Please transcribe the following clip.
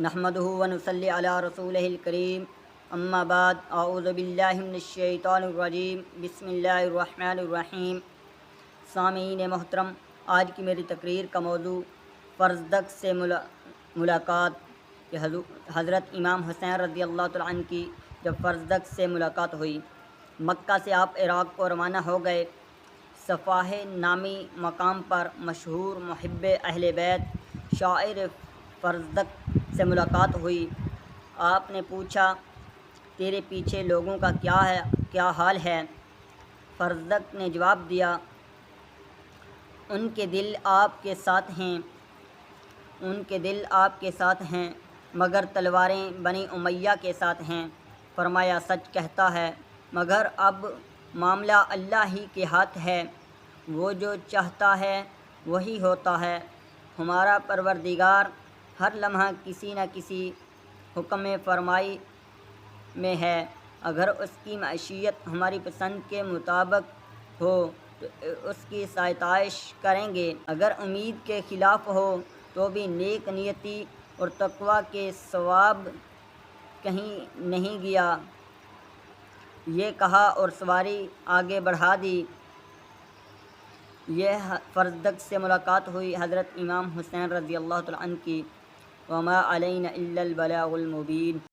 نحمدہ ونصلی علی رسولہ الکریم، اما بعد، اعوذ باللہ من الشیطان الرجیم، بسم اللہ الرحمن الرحیم۔ سامعین محترم، آج کی میری تقریر کا موضوع فرزدق سے ملاقات کہ حضرت امام حسین رضی اللہ تعالیٰ عنہ کی جب فرزدق سے ملاقات ہوئی، مکہ سے آپ عراق کو روانہ ہو گئے۔ صفاح نامی مقام پر مشہور محب اہل بیت شاعر فرزدق سے ملاقات ہوئی۔ آپ نے پوچھا، تیرے پیچھے لوگوں کا کیا حال ہے؟ فرزدق نے جواب دیا، ان کے دل آپ کے ساتھ ہیں مگر تلواریں بنی امیہ کے ساتھ ہیں۔ فرمایا، سچ کہتا ہے، مگر اب معاملہ اللہ ہی کے ہاتھ ہے، وہ جو چاہتا ہے وہی ہوتا ہے۔ ہمارا پروردگار ہر لمحہ کسی نہ کسی حکم فرمائی میں ہے۔ اگر اس کی مشیت ہماری پسند کے مطابق ہو تو اس کی ستائش کریں گے، اگر امید کے خلاف ہو تو بھی نیک نیتی اور تقویٰ کے ثواب کہیں نہیں گیا۔ یہ کہا اور سواری آگے بڑھا دی۔ یہ فرزدق سے ملاقات ہوئی حضرت امام حسین رضی اللہ تعالیٰ عنہ کی۔ وما علینا الا البلاغ المبین۔